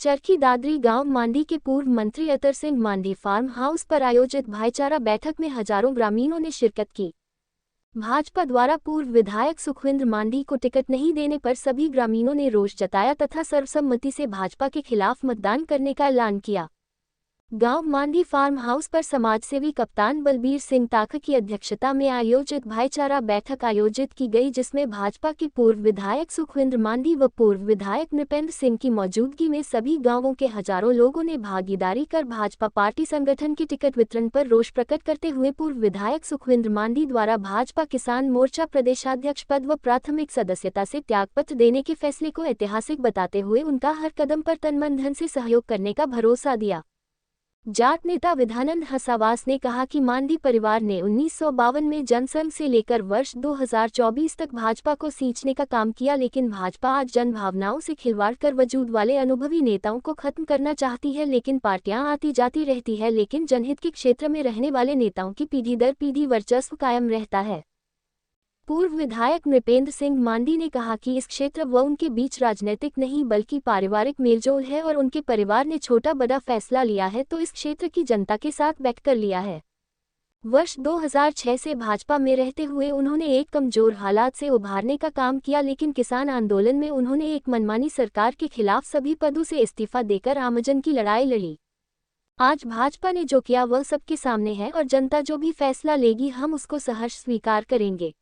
चरखी दादरी गांव मांडी के पूर्व मंत्री अतर सिंह मांडी फार्म हाउस पर आयोजित भाईचारा बैठक में हजारों ग्रामीणों ने शिरकत की। भाजपा द्वारा पूर्व विधायक सुखविंद्र मांडी को टिकट नहीं देने पर सभी ग्रामीणों ने रोष जताया तथा सर्वसम्मति से भाजपा के खिलाफ मतदान करने का ऐलान किया। गांव मांडी फार्म हाउस पर समाजसेवी कप्तान बलबीर सिंह ताक की अध्यक्षता में आयोजित भाईचारा बैठक आयोजित की गई, जिसमें भाजपा के पूर्व विधायक सुखविंद्र मांडी व पूर्व विधायक नृपेंद्र सिंह की मौजूदगी में सभी गांवों के हजारों लोगों ने भागीदारी कर भाजपा पार्टी संगठन के टिकट वितरण पर रोष प्रकट करते हुए पूर्व विधायक सुखविंद्र मांडी द्वारा भाजपा किसान मोर्चा प्रदेशाध्यक्ष पद व प्राथमिक सदस्यता से त्यागपत्र देने के फैसले को ऐतिहासिक बताते हुए उनका हर कदम पर तन मन धन से सहयोग करने का भरोसा दिया। जाट नेता विधानंद हसावास ने कहा कि मांडी परिवार ने 1952 में जनसंघ से लेकर वर्ष 2024 तक भाजपा को सींचने का काम किया, लेकिन भाजपा आज जन भावनाओं से खिलवाड़ कर वजूद वाले अनुभवी नेताओं को खत्म करना चाहती है। लेकिन पार्टियां आती जाती रहती है, लेकिन जनहित के क्षेत्र में रहने वाले नेताओं की पीढ़ी दर पीढ़ी वर्चस्व कायम रहता है। पूर्व विधायक नृपेंद्र सिंह मांडी ने कहा कि इस क्षेत्र व उनके बीच राजनीतिक नहीं बल्कि पारिवारिक मेलजोल है और उनके परिवार ने छोटा बड़ा फैसला लिया है तो इस क्षेत्र की जनता के साथ बैठकर लिया है। वर्ष 2006 से भाजपा में रहते हुए उन्होंने एक कमजोर हालात से उभारने का काम किया, लेकिन किसान आंदोलन में उन्होंने एक मनमानी सरकार के खिलाफ सभी पदों से इस्तीफा देकर आमजन की लड़ाई लड़ी। आज भाजपा ने जो किया वह सबके सामने है और जनता जो भी फैसला लेगी हम उसको सहर्ष स्वीकार करेंगे।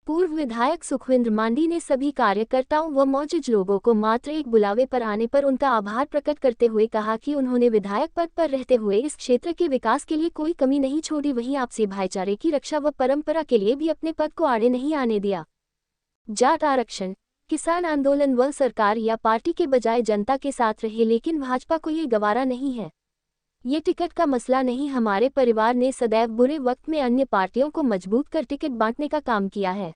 पूर्व विधायक सुखविंद्र मांडी ने सभी कार्यकर्ताओं व मौजूद लोगों को मात्र एक बुलावे पर आने पर उनका आभार प्रकट करते हुए कहा कि उन्होंने विधायक पद पर रहते हुए इस क्षेत्र के विकास के लिए कोई कमी नहीं छोड़ी, वहीं आपसी भाईचारे की रक्षा व परंपरा के लिए भी अपने पद को आड़े नहीं आने दिया। जाट आरक्षण, किसान आंदोलन व सरकार या पार्टी के बजाय जनता के साथ रहे, लेकिन भाजपा को ये गवारा नहीं है। ये टिकट का मसला नहीं, हमारे परिवार ने सदैव बुरे वक्त में अन्य पार्टियों को मजबूत कर टिकट बांटने का काम किया है।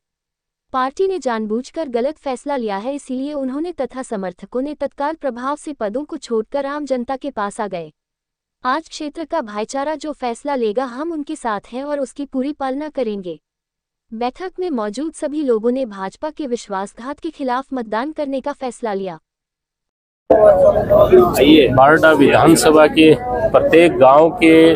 पार्टी ने जानबूझकर गलत फैसला लिया है, इसीलिए उन्होंने तथा समर्थकों ने तत्काल प्रभाव से पदों को छोड़कर आम जनता के पास आ गए। आज क्षेत्र का भाईचारा जो फैसला लेगा हम उनके साथ हैं और उसकी पूरी पालना करेंगे। बैठक में मौजूद सभी लोगों ने भाजपा के विश्वासघात के खिलाफ मतदान करने का फैसला लिया। बारडा विधानसभा के प्रत्येक गांव के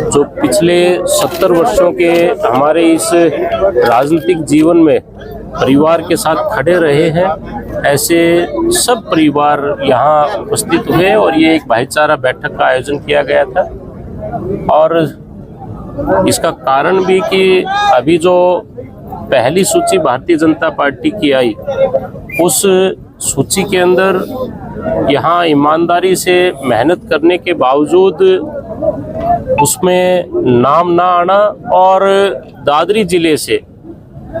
जो पिछले 70 वर्षों के हमारे इस राजनीतिक जीवन में परिवार के साथ खड़े रहे हैं, ऐसे सब परिवार यहाँ उपस्थित हुए और ये एक भाईचारा बैठक का आयोजन किया गया था। और इसका कारण भी कि अभी जो पहली सूची भारतीय जनता पार्टी की आई, उस सूची के अंदर यहाँ ईमानदारी से मेहनत करने के बावजूद उसमें नाम ना आना और दादरी जिले से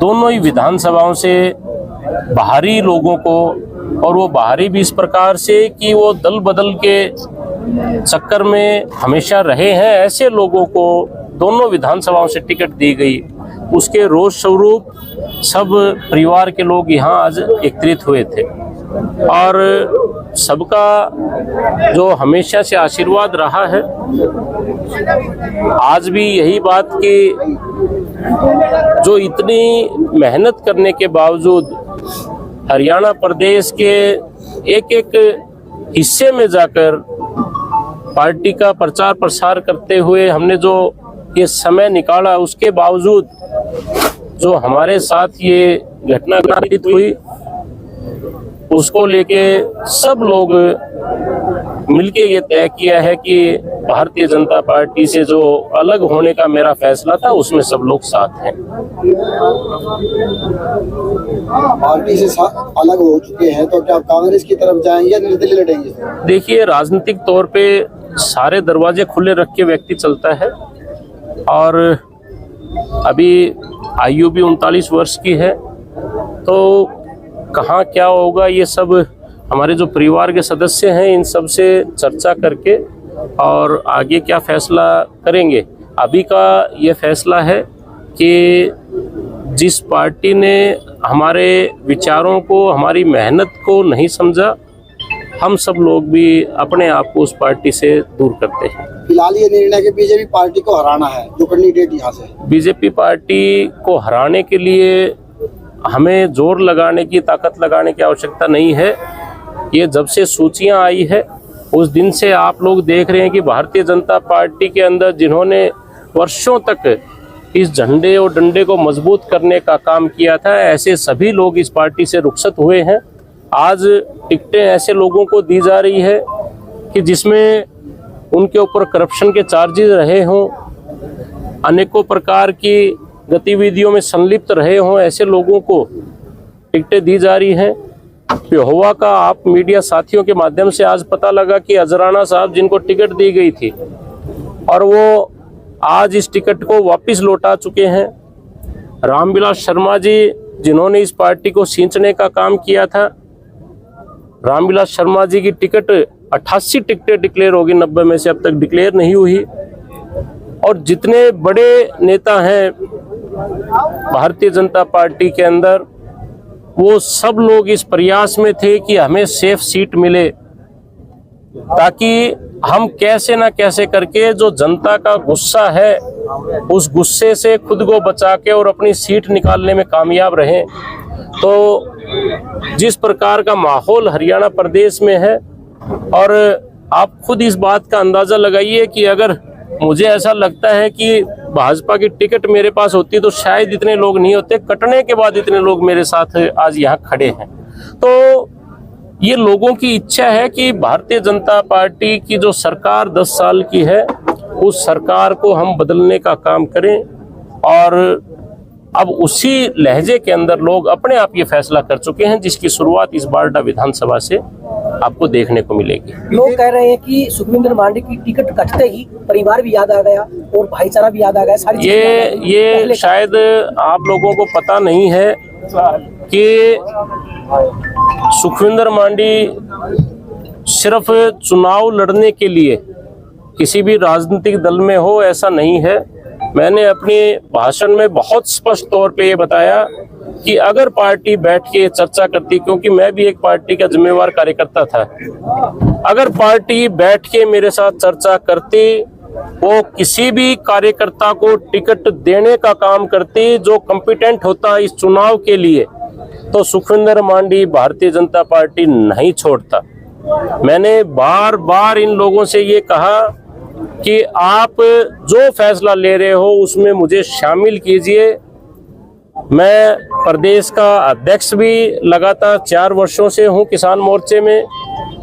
दोनों ही विधानसभाओं से बाहरी लोगों को, और वो बाहरी भी इस प्रकार से कि वो दल बदल के चक्कर में हमेशा रहे हैं, ऐसे लोगों को दोनों विधानसभाओं से टिकट दी गई। उसके रोष स्वरूप सब परिवार के लोग यहाँ आज एकत्रित हुए थे और सबका जो हमेशा से आशीर्वाद रहा है, आज भी यही बात कि जो इतनी मेहनत करने के बावजूद हरियाणा प्रदेश के एक एक हिस्से में जाकर पार्टी का प्रचार प्रसार करते हुए हमने जो ये समय निकाला, उसके बावजूद जो हमारे साथ ये घटना घटित हुई उसको लेके सब लोग मिलके ये तय किया है कि भारतीय जनता पार्टी से जो अलग होने का मेरा फैसला था उसमें सब लोग साथ हैं। पार्टी से अलग हो चुके हैं तो क्या कांग्रेस की तरफ जाएंगे या निर्दलीय लड़ेंगे? देखिए, राजनीतिक तौर पे सारे दरवाजे खुले रख के व्यक्ति चलता है और अभी आयु भी 39 वर्ष की है, तो कहाँ क्या होगा ये सब हमारे जो परिवार के सदस्य हैं इन सब से चर्चा करके और आगे क्या फैसला करेंगे। अभी का ये फैसला है कि जिस पार्टी ने हमारे विचारों को, हमारी मेहनत को नहीं समझा, हम सब लोग भी अपने आप को उस पार्टी से दूर करते हैं। फिलहाल ये निर्णय कि बीजेपी पार्टी को हराना है, जो कैंडिडेट यहाँ से बीजेपी पार्टी को हराने के लिए हमें जोर लगाने की, ताकत लगाने की आवश्यकता नहीं है। ये जब से सूचियां आई है उस दिन से आप लोग देख रहे हैं कि भारतीय जनता पार्टी के अंदर जिन्होंने वर्षों तक इस झंडे और डंडे को मजबूत करने का काम किया था, ऐसे सभी लोग इस पार्टी से रुखसत हुए हैं। आज टिकटें ऐसे लोगों को दी जा रही है कि जिसमें उनके ऊपर करप्शन के चार्जेस रहे हों, अनेकों प्रकार की गतिविधियों में संलिप्त रहे हों, ऐसे लोगों को टिकटें दी जा रही हैं। पेहोवा का आप मीडिया साथियों के माध्यम से आज पता लगा कि अजराना साहब जिनको टिकट दी गई थी और वो आज इस टिकट को वापस लौटा चुके हैं। रामविलास शर्मा जी जिन्होंने इस पार्टी को सींचने का काम किया था, रामविलास शर्मा जी की टिकट 88 टिकटें डिक्लेयर होगी, 90 में से अब तक डिक्लेयर नहीं हुई। और जितने बड़े नेता हैं भारतीय जनता पार्टी के अंदर, वो सब लोग इस प्रयास में थे कि हमें सेफ सीट मिले, ताकि हम कैसे ना कैसे करके जो जनता का गुस्सा है उस गुस्से से खुद को बचा के और अपनी सीट निकालने में कामयाब रहें। तो जिस प्रकार का माहौल हरियाणा प्रदेश में है, और आप खुद इस बात का अंदाजा लगाइए कि अगर मुझे ऐसा लगता है कि भाजपा की टिकट मेरे पास होती तो शायद इतने लोग नहीं होते, कटने के बाद इतने लोग मेरे साथ आज यहाँ खड़े हैं। तो ये लोगों की इच्छा है कि भारतीय जनता पार्टी की जो सरकार 10 साल की है उस सरकार को हम बदलने का काम करें, और अब उसी लहजे के अंदर लोग अपने आप ये फैसला कर चुके हैं, जिसकी शुरुआत इस बारडा विधानसभा से आपको देखने को मिलेगी। लोग कह रहे हैं कि सुखविंदर मांडी की टिकट कटते ही परिवार भी याद आ गया और भाईचारा भी याद आ गया, सारी ये शायद आप लोगों को पता नहीं है कि सुखविंदर मांडी सिर्फ चुनाव लड़ने के लिए किसी भी राजनीतिक दल में हो, ऐसा नहीं है। मैंने अपने भाषण में बहुत स्पष्ट तौर पे ये बताया कि अगर पार्टी बैठ के चर्चा करती, क्योंकि मैं भी एक पार्टी का जिम्मेवार कार्यकर्ता था, अगर पार्टी बैठ के मेरे साथ चर्चा करती, वो किसी भी कार्यकर्ता को टिकट देने का काम करती जो कॉम्पिटेंट होता इस चुनाव के लिए, तो सुखविंदर मांडी भारतीय जनता पार्टी नहीं छोड़ता। मैंने बार बार इन लोगों से ये कहा कि आप जो फैसला ले रहे हो उसमें मुझे शामिल कीजिए। मैं प्रदेश का अध्यक्ष भी लगातार 4 वर्षों से हूं किसान मोर्चे में,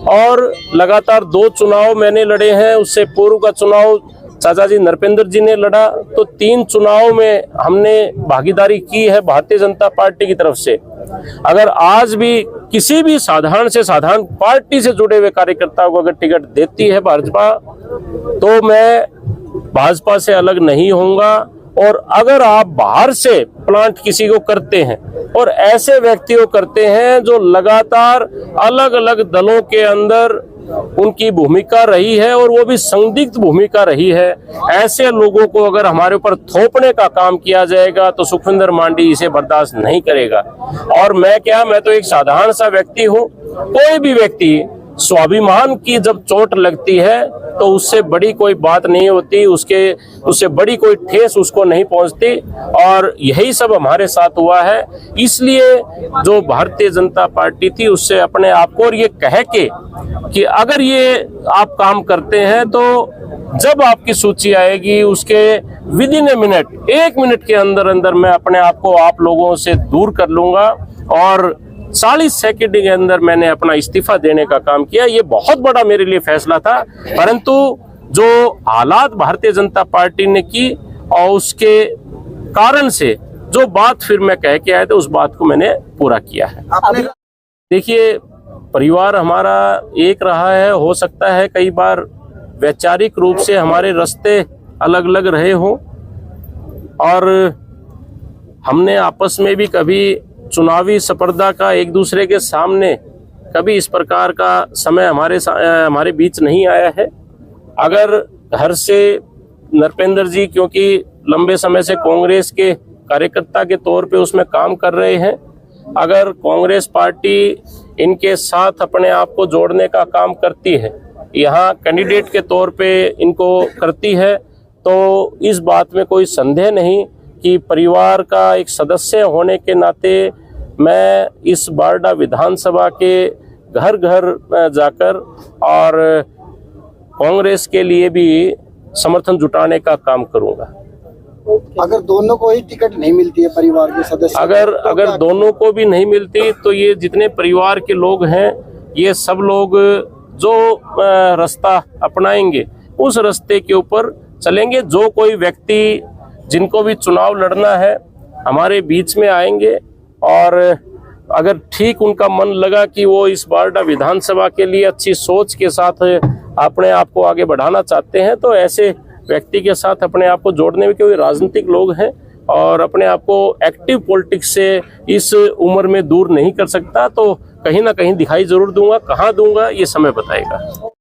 और लगातार 2 चुनाव मैंने लड़े हैं। उससे पूर्व का चुनाव चाचा जी नरपेंद्र जी ने लड़ा, तो 3 चुनाव में हमने भागीदारी की है भारतीय जनता पार्टी की तरफ से। अगर आज भी किसी भी साधारण से साधारण पार्टी से जुड़े हुए कार्यकर्ताओं को अगर टिकट देती है भाजपा, तो मैं भाजपा से अलग नहीं होऊंगा। और अगर आप बाहर से प्लांट किसी को करते हैं और ऐसे व्यक्ति को करते हैं जो लगातार अलग अलग दलों के अंदर उनकी भूमिका रही है और वो भी संदिग्ध भूमिका रही है, ऐसे लोगों को अगर हमारे ऊपर थोपने का काम किया जाएगा तो सुखविंदर मांडी इसे बर्दाश्त नहीं करेगा। और मैं तो एक साधारण सा व्यक्ति हूँ। कोई भी व्यक्ति स्वाभिमान की जब चोट लगती है तो उससे बड़ी कोई बात नहीं होती, उससे बड़ी कोई ठेस उसको नहीं पहुंचती, और यही सब हमारे साथ हुआ है। इसलिए जो भारतीय जनता पार्टी थी उससे अपने आप को और ये कह के कि अगर ये आप काम करते हैं तो जब आपकी सूची आएगी उसके with in a minute, 1 minute के अंदर अंदर मैं अपने आप को आप लोगों से दूर कर लूंगा। और 40 सेकंड के अंदर मैंने अपना इस्तीफा देने का काम किया। ये बहुत बड़ा मेरे लिए फैसला था, परंतु जो हालात भारतीय जनता पार्टी ने की और उसके कारण से जो बात फिर मैं कह के आया था उस बात को मैंने पूरा किया है। देखिए, परिवार हमारा एक रहा है, हो सकता है कई बार वैचारिक रूप से हमारे रास्ते अलग अलग रहे हों, और हमने आपस में भी कभी चुनावी स्पर्धा का एक दूसरे के सामने कभी इस प्रकार का समय हमारे बीच नहीं आया है। अगर घर से नरपेंद्र जी, क्योंकि लंबे समय से कांग्रेस के कार्यकर्ता के तौर पे उसमें काम कर रहे हैं, अगर कांग्रेस पार्टी इनके साथ अपने आप को जोड़ने का काम करती है, यहाँ कैंडिडेट के तौर पे इनको करती है, तो इस बात में कोई संदेह नहीं कि परिवार का एक सदस्य होने के नाते मैं इस बारडा विधानसभा के घर घर जाकर और कांग्रेस के लिए भी समर्थन जुटाने का काम करूंगा। अगर दोनों को ही टिकट नहीं मिलती है परिवार के सदस्य, अगर दोनों को भी नहीं मिलती तो ये जितने परिवार के लोग हैं ये सब लोग जो रास्ता अपनाएंगे उस रास्ते के ऊपर चलेंगे। जो कोई व्यक्ति जिनको भी चुनाव लड़ना है हमारे बीच में आएंगे और अगर ठीक उनका मन लगा कि वो इस बारडा विधानसभा के लिए अच्छी सोच के साथ अपने आप को आगे बढ़ाना चाहते हैं तो ऐसे व्यक्ति के साथ अपने आप को जोड़ने में, क्योंकि राजनीतिक लोग हैं और अपने आप को एक्टिव पॉलिटिक्स से इस उम्र में दूर नहीं कर सकता, तो कहीं ना कहीं दिखाई जरूर दूंगा। कहाँ दूंगा ये समय बताएगा।